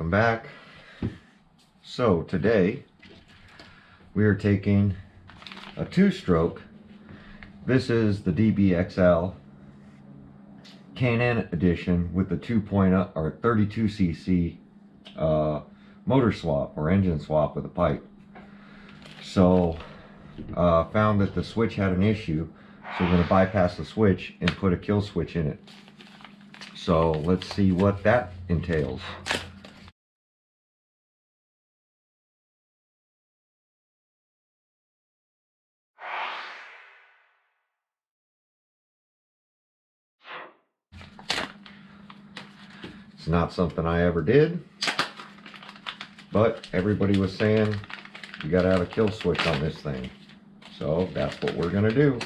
welcome back. So today we are taking a two-stroke. This is the DBXL K&N edition with the 2.0 or 32cc motor swap or engine swap with a pipe. So found that the switch had an issue, so we're going to bypass the switch and put a kill switch in it. So let's see what that entails. It's not something I ever did, but everybody was saying you gotta have a kill switch on this thing. So that's what we're gonna do.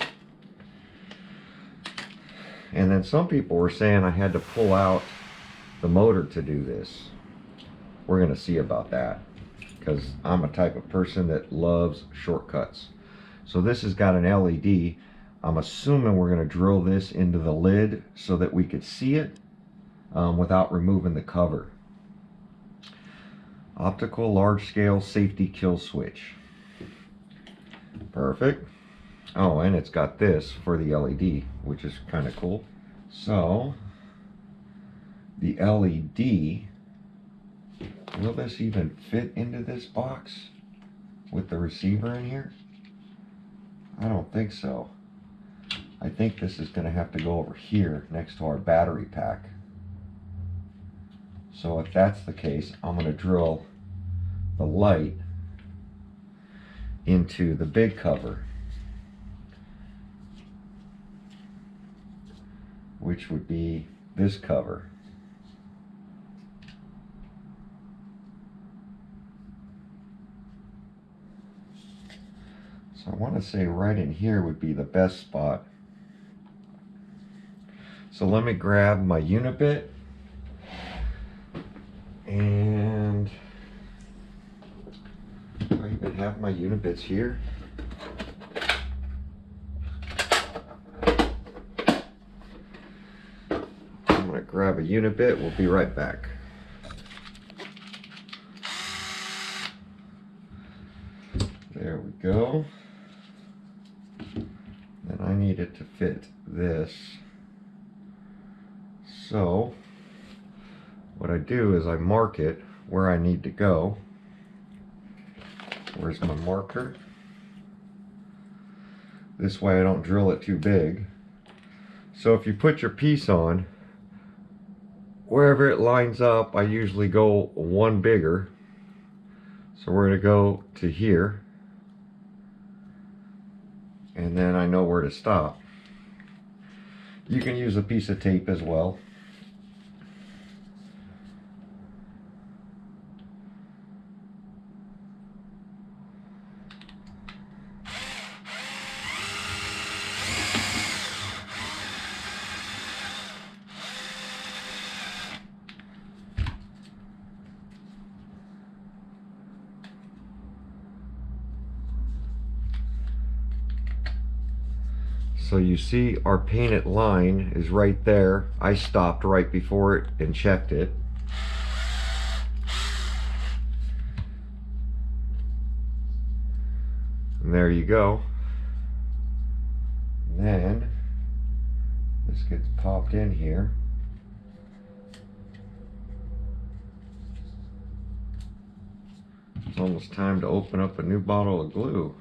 And then some people were saying I had to pull out the motor to do this. We're gonna see about that, because I'm a type of person that loves shortcuts. So this has got an LED. I'm assuming we're gonna drill this into the lid so that we could see it without removing the cover. Optical large-scale safety kill switch. Perfect. Oh, and it's got this for the LED, which is kind of cool. So the LED, will this even fit into this box with the receiver in here? I don't think so. I think this is going to have to go over here next to our battery pack. So if that's the case, I'm going to drill the light into the big cover, which would be this cover. So I want to say right in here would be the best spot. So let me grab my unibit, and do I even have my unibits here? I'm going to grab a unibit. We'll be right back. There we go. Then I need it to fit this. So what I do is I mark it where I need to go. Where's my marker? This way I don't drill it too big. So if you put your piece on, wherever it lines up, I usually go one bigger. So we're going to go to here, and then I know where to stop. You can use a piece of tape as well. So you see our painted line is right there. I stopped right before it and checked it. And there you go. And then this gets popped in here. It's almost time to open up a new bottle of glue.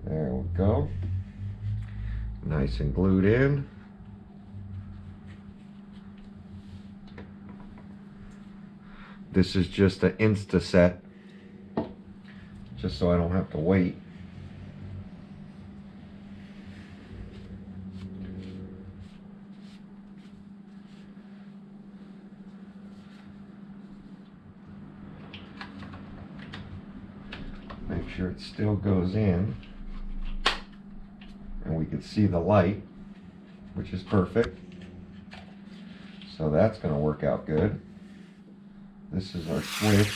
There we go. Nice and glued in. This is just an Insta set, just so I don't have to wait. Make sure it still goes in. And we can see the light, which is perfect. So that's going to work out good. This is our switch.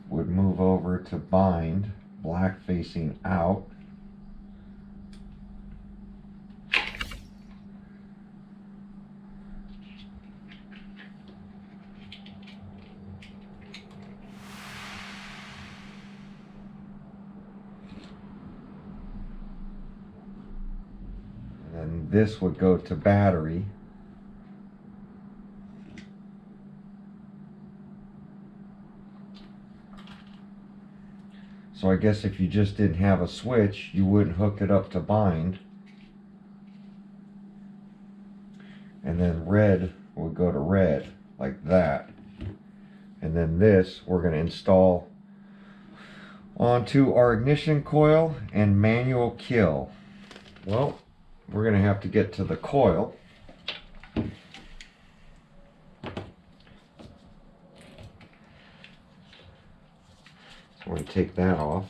Would move over to bind, black facing out. And this would go to battery. So I guess if you just didn't have a switch, you wouldn't hook it up to bind. And then red would go to red, like that. And then this we're going to install onto our ignition coil and manual kill. Well, we're going to have to get to the coil. I'm going to take that off.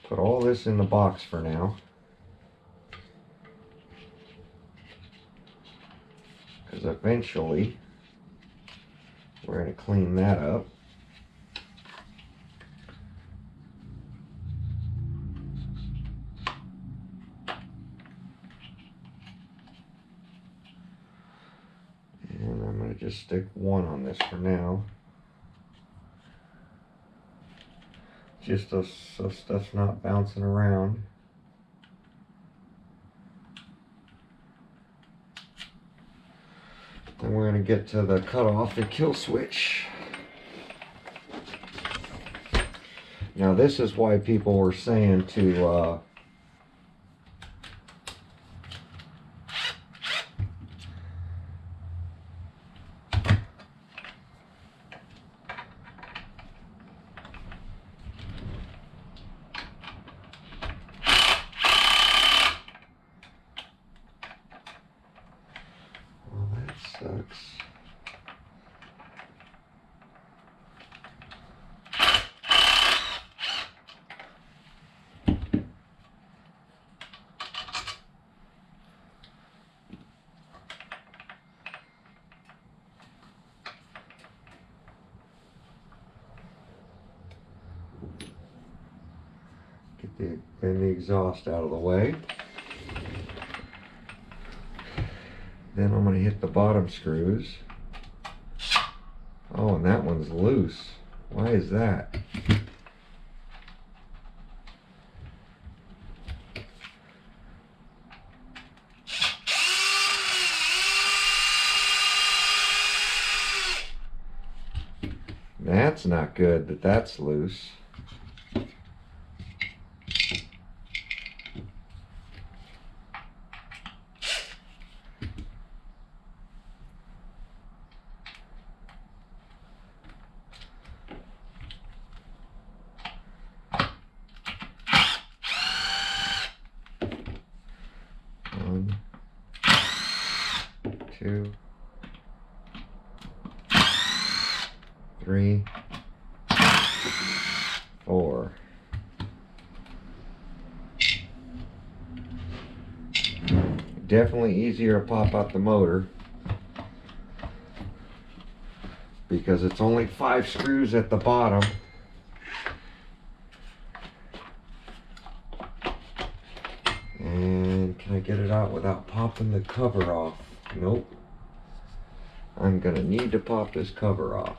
Put all this in the box for now, because eventually we're going to clean that up. And I'm going to just stick one on this for now. Just so stuff's not bouncing around. Then we're going to get to the cutoff and kill switch. Now this is why people were saying to sucks. Get the exhaust out of the way. Then I'm going to hit the bottom screws. Oh, and that one's loose. Why is that? That's not good that that's loose. One, two, three, four. Definitely easier to pop out the motor because it's only 5 screws at the bottom. And can I get it out without popping the cover off? Nope. I'm gonna need to pop this cover off.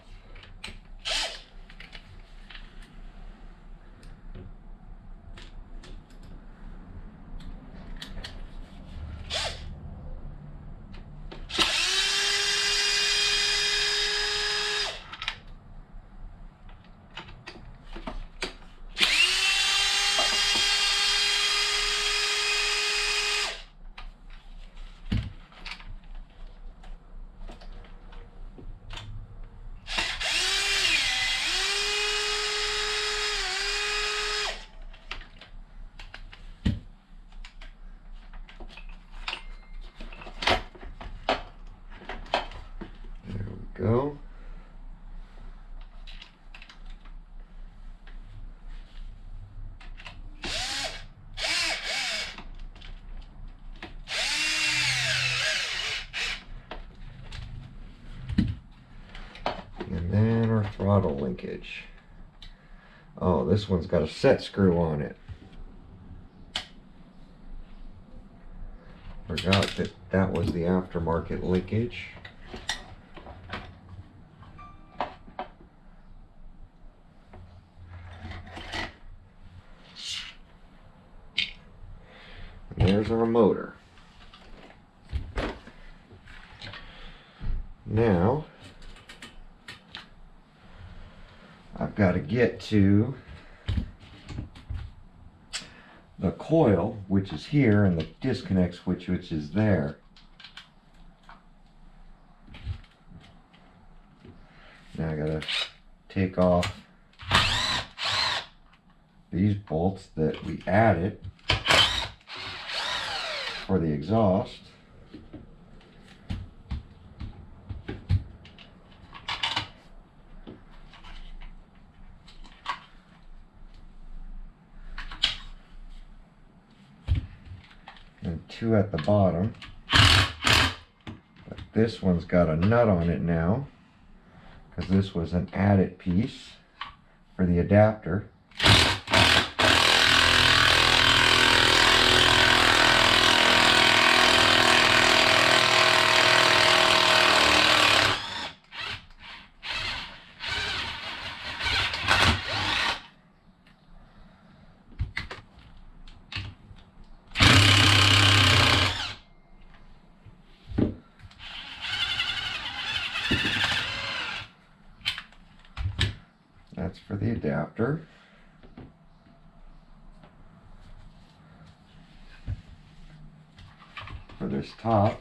throttle linkage. Oh, this one's got a set screw on it. Forgot that that was the aftermarket linkage. And there's our motor. Now, I've got to get to the coil, which is here, and the disconnect switch, which is there. Now I gotta take off these bolts that we added for the exhaust. And two at the bottom. But this one's got a nut on it now, because this was an added piece for the adapter. That's for the adapter. For this top.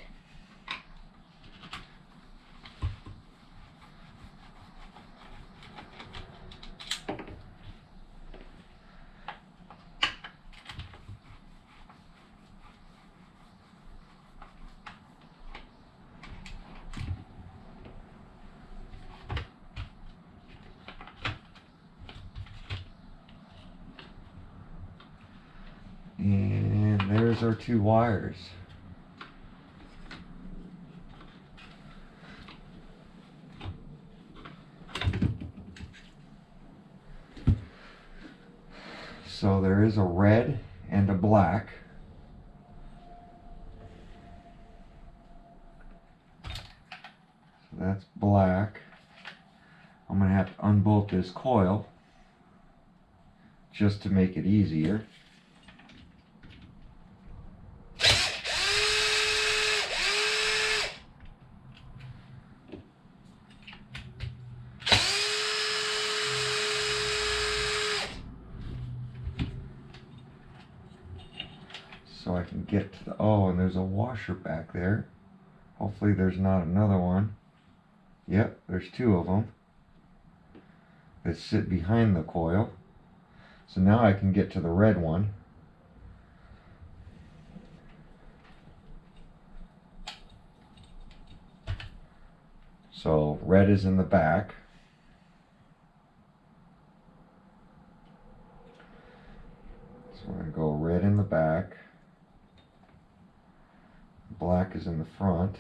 And there's our two wires. So there is a red and a black. So that's black. I'm going to have to unbolt this coil just to make it easier. So I can get to the, oh, and there's a washer back there. Hopefully there's not another one. Yep, there's two of them that sit behind the coil. So now I can get to the red one. So red is in the back. So we're going to go red in the back. Black is in the front.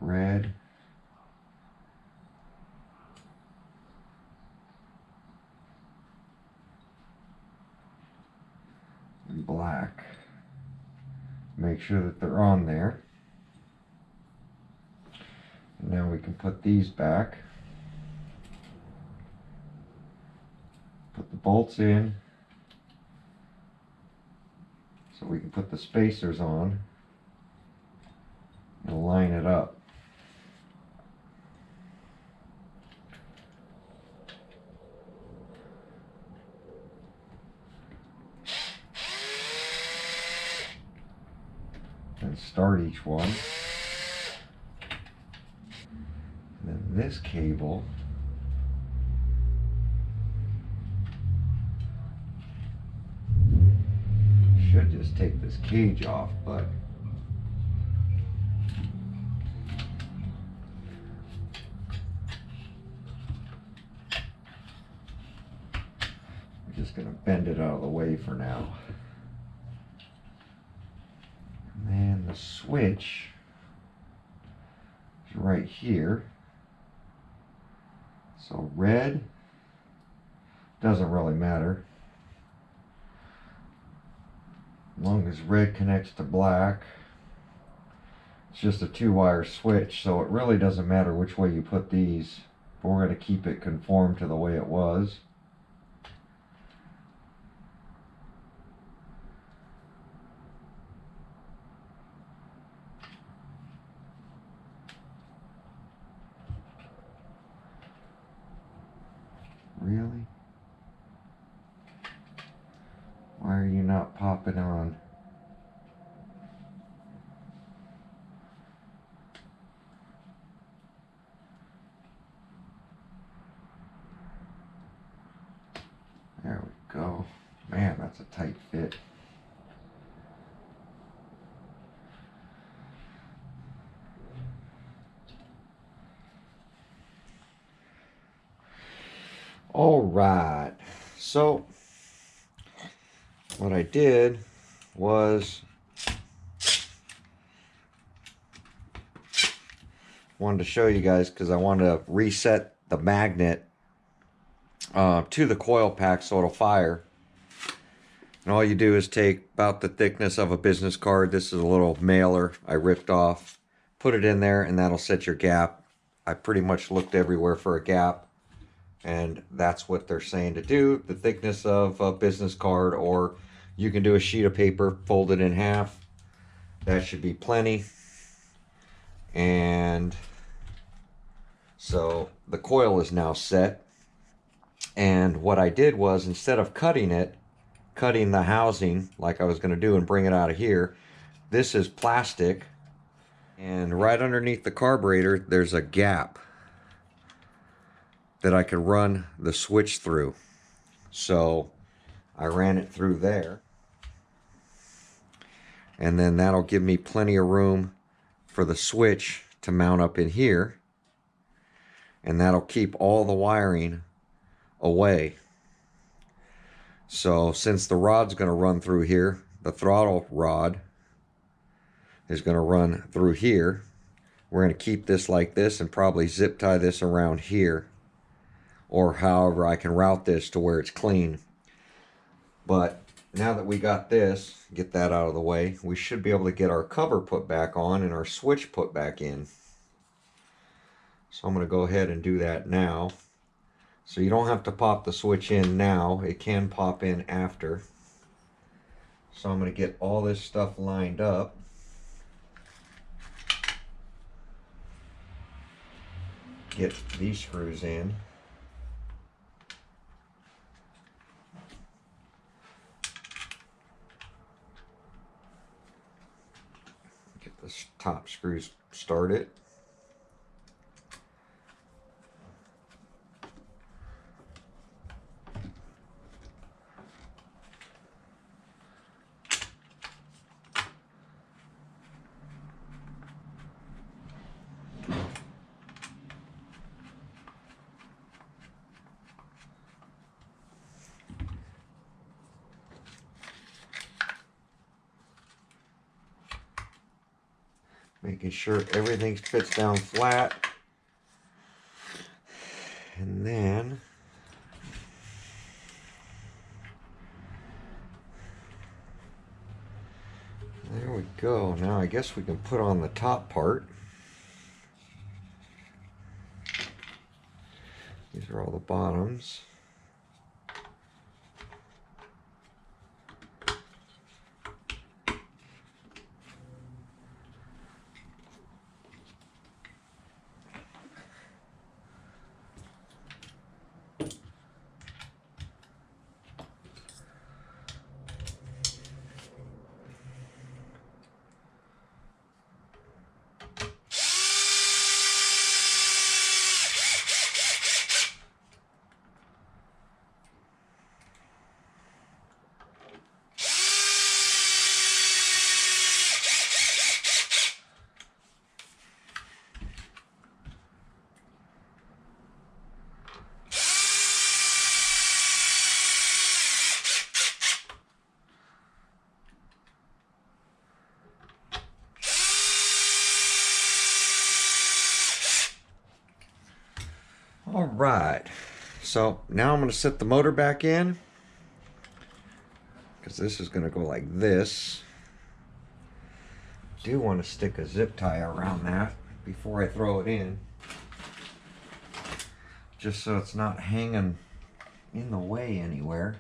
Red. And black. Make sure that they're on there. And now we can put these back. Put the bolts in so we can put the spacers on and line it up. And start each one. And then this cable should just take this cage off, but I'm just going to bend it out of the way for now. switch is right here. So red doesn't really matter. As long as red connects to black. It's just a 2-wire switch, so it really doesn't matter which way you put these. But we're going to keep it conformed to the way it was. Really? Why are you not popping on? There we go. Man, that's a tight fit. All right. So what I did was wanted to show you guys because I wanted to reset the magnet to the coil pack so it'll fire. And all you do is take about the thickness of a business card. This is a little mailer I ripped off. Put it in there and that'll set your gap. I pretty much looked everywhere for a gap. And that's what they're saying to do. The thickness of a business card, or you can do a sheet of paper, fold it in half. That should be plenty. And so the coil is now set. And what I did was, instead of cutting the housing like I was going to do and bring it out of here, this is plastic. And right underneath the carburetor, there's a gap that I could run the switch through. So I ran it through there. And then that'll give me plenty of room for the switch to mount up in here. And that'll keep all the wiring away. So since the rod's going to run through here, the throttle rod is going to run through here. We're going to keep this like this and probably zip tie this around here, or however I can route this to where it's clean. But now that we got this, get that out of the way, we should be able to get our cover put back on and our switch put back in. So I'm going to go ahead and do that now. So you don't have to pop the switch in now. It can pop in after. So I'm going to get all this stuff lined up. Get these screws in. Get the top screws started. Making sure everything fits down flat. And then there we go. Now I guess we can put on the top part. These are all the bottoms. All right, so now I'm going to set the motor back in, because this is going to go like this. I do want to stick a zip tie around that before I throw it in, just so it's not hanging in the way anywhere.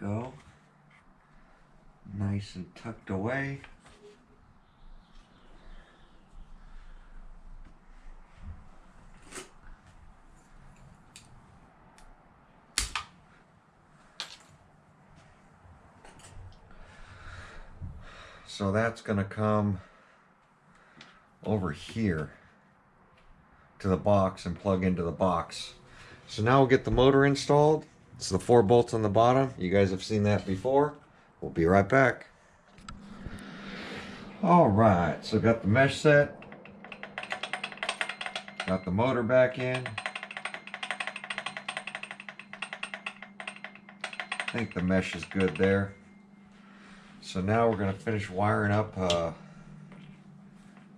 Go. Nice and tucked away. So that's going to come over here to the box and plug into the box. So now we'll get the motor installed. It's the 4 bolts on the bottom. You guys have seen that before. We'll be right back. All right, so got the mesh set. Got the motor back in. I think the mesh is good there. So now we're going to finish wiring up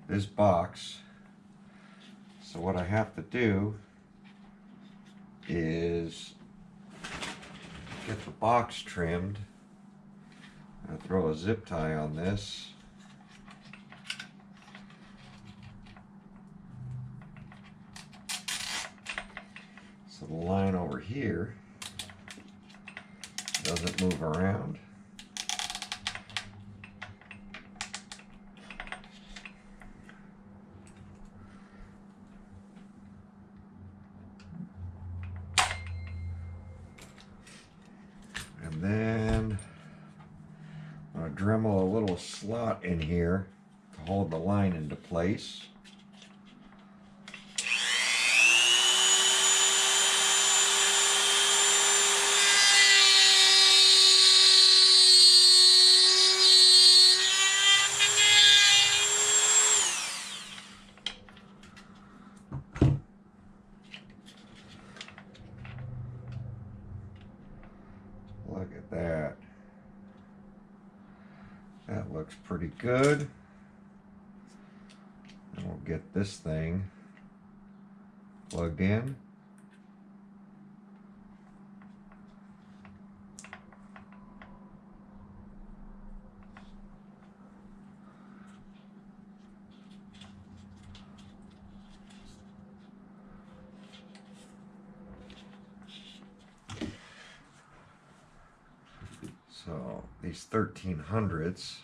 this box. So what I have to do is get the box trimmed. I'll throw a zip tie on this. So the line over here doesn't move around. And then I'm going to Dremel a little slot in here to hold the line into place. Look at that. That looks pretty good. And we'll get this thing plugged in. So these 1300s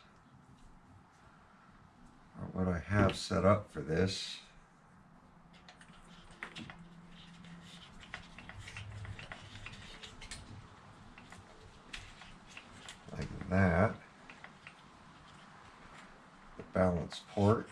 are what I have set up for this. Like that. The balance port.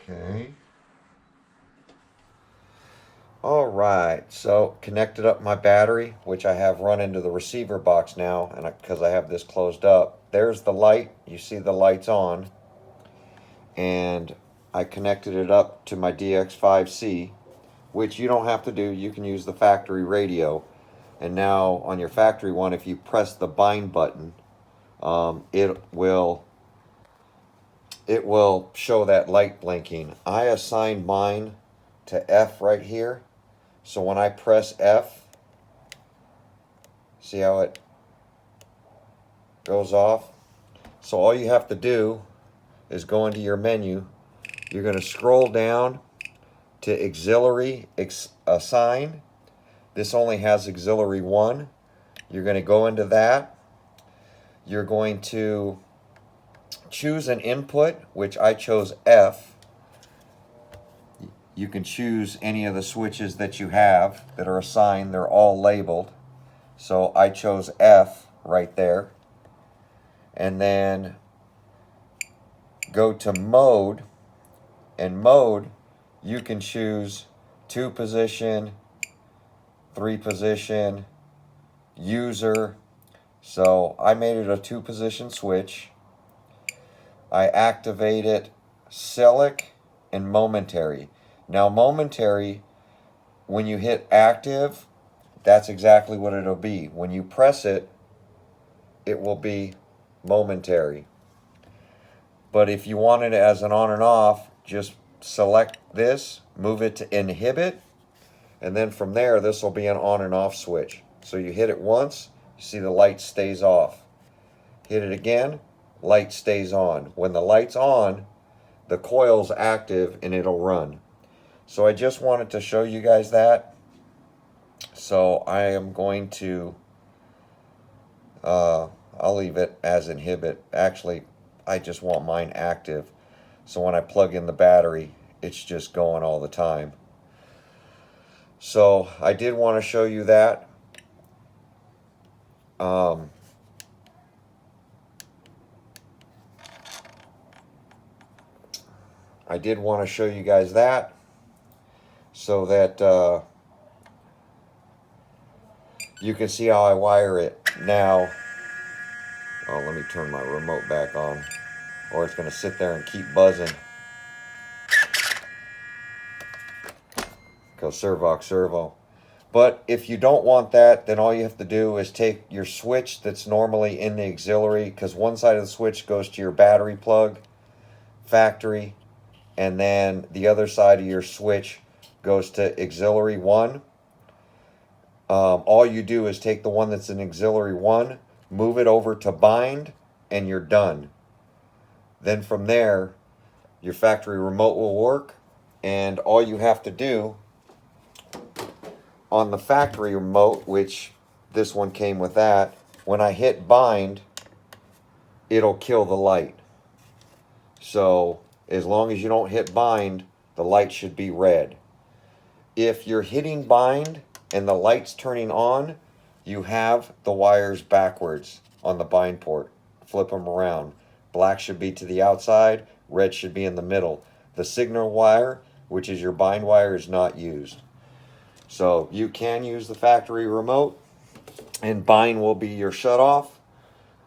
Okay. All right, so connected up my battery, which I have run into the receiver box now, and because I have this closed up. There's the light. You see the lights on. And I connected it up to my DX5C, which you don't have to do. You can use the factory radio. And now on your factory one, if you press the bind button, it will show that light blinking. I assigned mine to F right here. So when I press F, see how it goes off? So all you have to do is go into your menu. You're going to scroll down to auxiliary assign. This only has auxiliary 1. You're going to go into that. You're going to choose an input, which I chose F. You can choose any of the switches that you have that are assigned. They're all labeled. So I chose F right there. And then go to mode. And mode, you can choose 2 position, 3 position, user. So I made it a 2 position switch. I activate it silic and momentary. Now momentary, when you hit active, that's exactly what it'll be. When you press it, it will be momentary. But if you want it as an on and off, just select this, move it to inhibit, and then from there, this will be an on and off switch. So you hit it once, you see the light stays off. Hit it again, light stays on. When the light's on, the coil's active and it'll run. So I just wanted to show you guys that. So I am going to, I'll leave it as inhibit. Actually, I just want mine active. So when I plug in the battery, it's just going all the time. So I did want to show you that. I did want to show you guys that so that you can see how I wire it. Now, oh, let me turn my remote back on, or it's going to sit there and keep buzzing. Go Servox servo. But if you don't want that, then all you have to do is take your switch that's normally in the auxiliary, because one side of the switch goes to your battery plug, factory, and then the other side of your switch goes to auxiliary 1. All you do is take the one that's in auxiliary 1, move it over to bind, and you're done. Then from there, your factory remote will work, and all you have to do on the factory remote, which this one came with that, when I hit bind, it'll kill the light. So as long as you don't hit bind, the light should be red. If you're hitting bind and the light's turning on, you have the wires backwards on the bind port. Flip them around. Black should be to the outside, red should be in the middle. The signal wire, which is your bind wire, is not used. So you can use the factory remote, and bind will be your shutoff.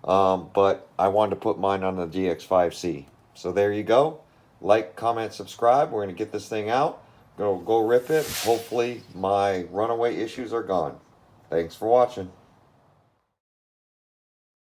But I wanted to put mine on the DX5C. So there you go. Like, comment, subscribe. We're going to get this thing out. Go rip it. Hopefully my runaway issues are gone. Thanks for watching.